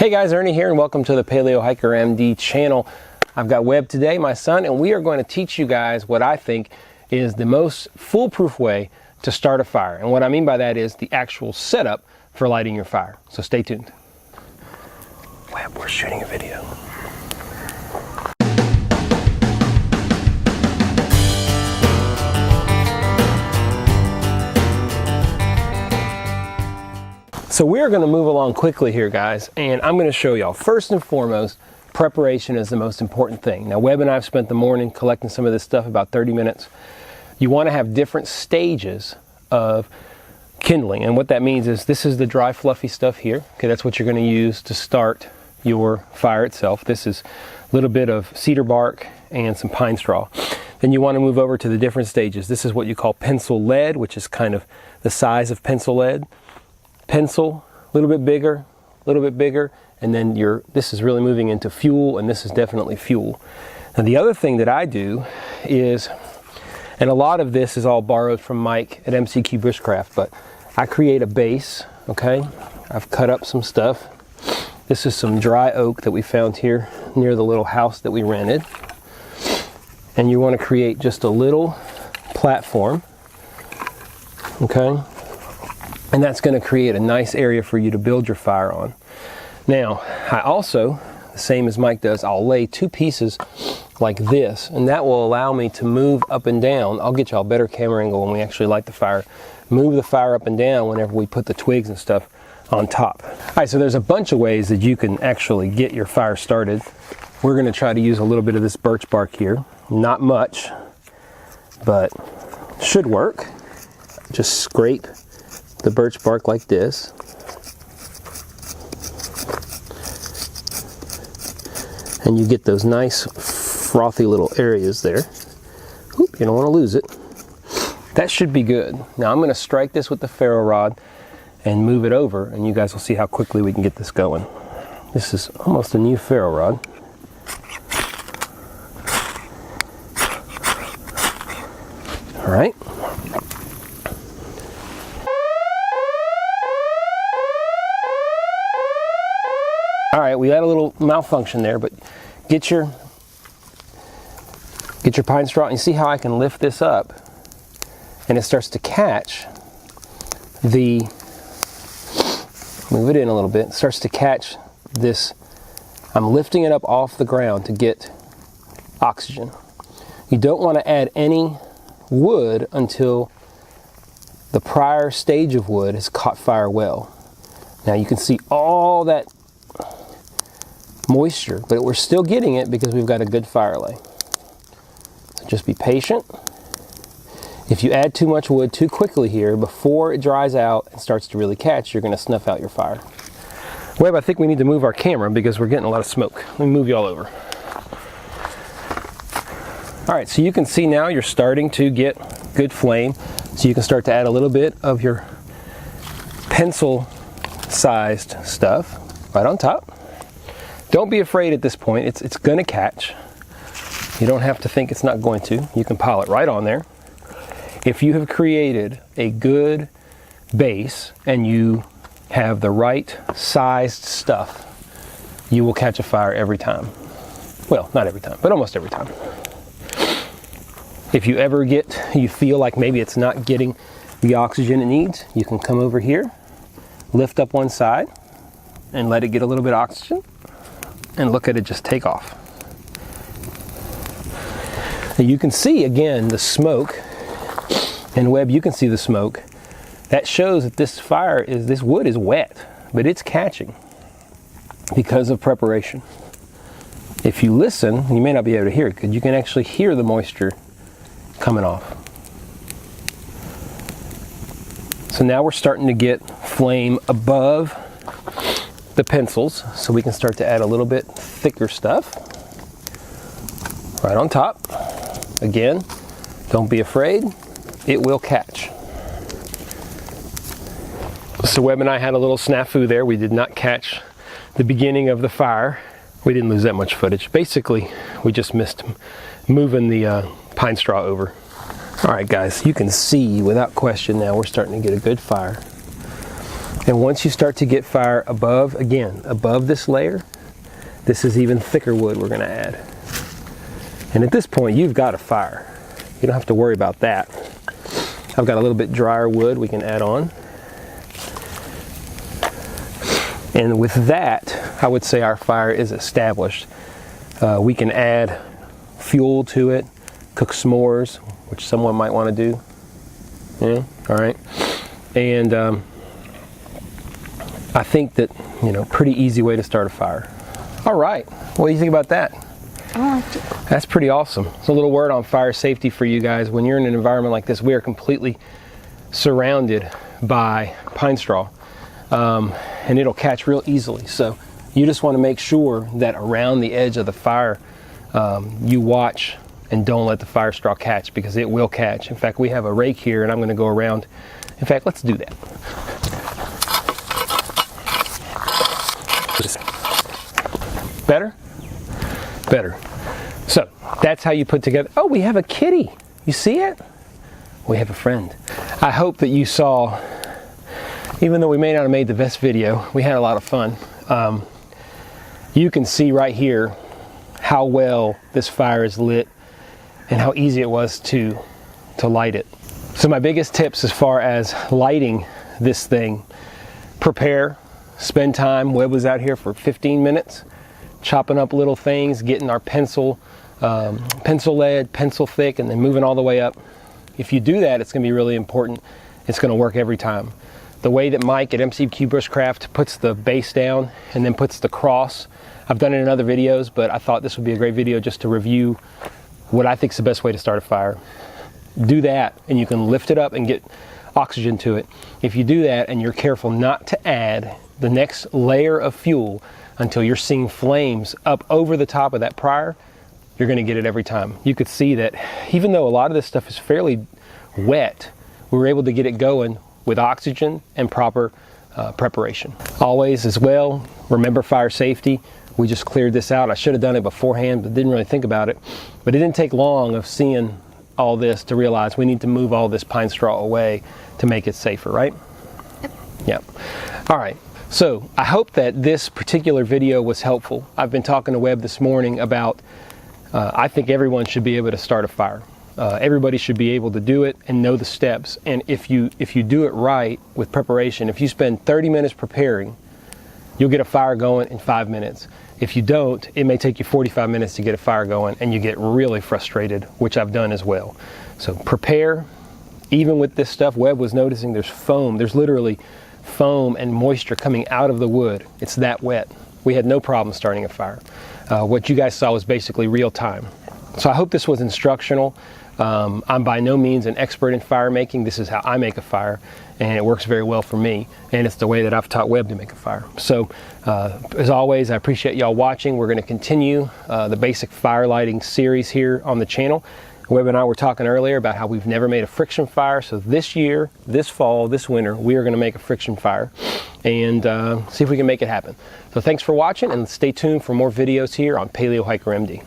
Hey guys, Ernie here and welcome to the Paleo Hiker MD channel. I've got Webb today, my son, and we are going to teach you guys what I think is the most foolproof way to start a fire. And what I mean by that is the actual setup for lighting your fire. So stay tuned. Webb, we're shooting a video. So we're going to move along quickly here, guys, and I'm going to show y'all, first and foremost, preparation is the most important thing. Now, Webb and I have spent the morning collecting some of this stuff, about 30 minutes. You want to have different stages of kindling, and what that means is this is the dry, fluffy stuff here. Okay, that's what you're going to use to start your fire itself. This is a little bit of cedar bark and some pine straw. Then you want to move over to the different stages. This is what you call pencil lead, which is kind of the size of pencil lead. Pencil, a little bit bigger, and then this is really moving into fuel, and this is definitely fuel. Now the other thing that I do is, and a lot of this is all borrowed from Mike at MCQ Bushcraft, but I create a base, okay? I've cut up some stuff. This is some dry oak that we found here near the little house that we rented. And you want to create just a little platform, okay? And that's going to create a nice area for you to build your fire on. Now, I also, the same as Mike does, I'll lay two pieces like this, and that will allow me to move up and down. I'll get y'all a better camera angle when we actually light the fire. Move the fire up and down whenever we put the twigs and stuff on top. All right, so there's a bunch of ways that you can actually get your fire started. We're going to try to use a little bit of this birch bark here. Not much, but should work. Just scrape the birch bark like this. And you get those nice frothy little areas there. Oop, you don't want to lose it. That should be good. Now I'm going to strike this with the ferro rod and move it over, and you guys will see how quickly we can get this going. This is almost a new ferro rod. All right. All right, we had a little malfunction there, but get your pine straw, and you see how I can lift this up and it starts to catch move it in a little bit, it starts to catch this. I'm lifting it up off the ground to get oxygen. You don't want to add any wood until the prior stage of wood has caught fire well. Now you can see all that moisture, but we're still getting it because we've got a good fire lay. So just be patient. If you add too much wood too quickly here, before it dries out and starts to really catch, you're going to snuff out your fire. Webb, I think we need to move our camera because we're getting a lot of smoke. Let me move you all over. All right, so you can see now you're starting to get good flame. So you can start to add a little bit of your pencil-sized stuff right on top. Don't be afraid at this point. It's going to catch. You don't have to think it's not going to. You can pile it right on there. If you have created a good base and you have the right sized stuff, you will catch a fire every time. Well, not every time, but almost every time. If you ever you feel like maybe it's not getting the oxygen it needs, you can come over here, lift up one side, and let it get a little bit of oxygen. And look at it just take off. Now you can see again the smoke, and Webb, you can see the smoke. That shows that this wood is wet, but it's catching because of preparation. If you listen, you may not be able to hear it, because you can actually hear the moisture coming off. So now we're starting to get flame above the pencils, so we can start to add a little bit thicker stuff right on top. Again, don't be afraid, it will catch. So Webb and I had a little snafu there. We did not catch the beginning of the fire. We didn't lose that much footage. Basically, we just missed moving the pine straw over. All right, guys, you can see without question now we're starting to get a good fire. And once you start to get fire above, again, above this layer, this is even thicker wood we're going to add. And at this point, you've got a fire. You don't have to worry about that. I've got a little bit drier wood we can add on. And with that, I would say our fire is established. We can add fuel to it, cook s'mores, which someone might want to do. Yeah, all right. And I think that, you know, pretty easy way to start a fire. All right, what do you think about that? I liked it. That's pretty awesome. It's a little word on fire safety for you guys. When you're in an environment like this, we are completely surrounded by pine straw, and it'll catch real easily. So you just want to make sure that around the edge of the fire, you watch and don't let the fire straw catch, because it will catch. In fact, we have a rake here, and I'm going to go around. In fact, let's do that. Better? Better. So that's how you put together. Oh, we have a kitty. You see it? We have a friend. I hope that you saw, even though we may not have made the best video, we had a lot of fun. You can see right here how well this fire is lit and how easy it was to light it. So my biggest tips as far as lighting this thing: prepare, spend time. Webb was out here for 15 minutes chopping up little things, getting our pencil lead, pencil thick, and then moving all the way up. If you do that, it's going to be really important. It's going to work every time. The way that Mike at MCQ Bushcraft puts the base down and then puts the cross, I've done it in other videos, but I thought this would be a great video just to review what I think is the best way to start a fire. Do that, and you can lift it up and get oxygen to it. If you do that and you're careful not to add the next layer of fuel until you're seeing flames up over the top of that prior, you're going to get it every time. You could see that even though a lot of this stuff is fairly wet, we were able to get it going with oxygen and proper preparation. Always as well, remember fire safety. We just cleared this out. I should have done it beforehand, but didn't really think about it. But it didn't take long of seeing all this to realize we need to move all this pine straw away to make it safer, right? Yep. All right. So I hope that this particular video was helpful. I've been talking to Webb this morning about I think everyone should be able to start a fire. Everybody should be able to do it and know the steps. And if you do it right with preparation, if you spend 30 minutes preparing, you'll get a fire going in 5 minutes. If you don't, it may take you 45 minutes to get a fire going, and you get really frustrated, which I've done as well. So prepare. Even with this stuff, Webb was noticing there's foam. There's literally foam and moisture coming out of the wood. It's that wet. We had no problem starting a fire. What you guys saw was basically real time. So I hope this was instructional. I'm by no means an expert in fire making. This is how I make a fire, and it works very well for me, and it's the way that I've taught Webb to make a fire. So as always, I appreciate y'all watching. We're going to continue the basic fire lighting series here on the channel. Webb and I were talking earlier about how we've never made a friction fire. So this year, this fall, this winter, we are going to make a friction fire and see if we can make it happen. So thanks for watching, and stay tuned for more videos here on Paleo Hiker MD.